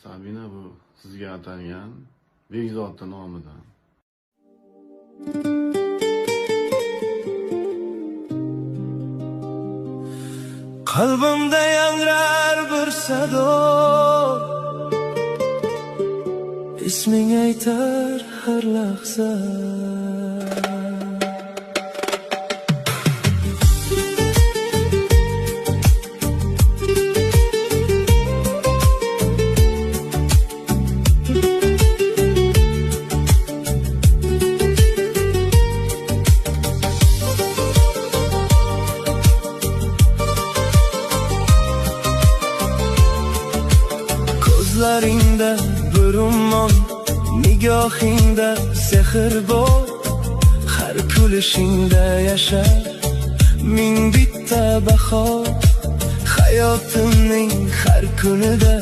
Sabina, bu sizga atalgan Bekzodda nomidan. Qalbimda yangrar bir sado, isming aytar har lahza. Ko'zlaringda bir ummon, nigohingda sehr bor. Har kulishingda yashar ming bitta bahor. Hayotimning har kunida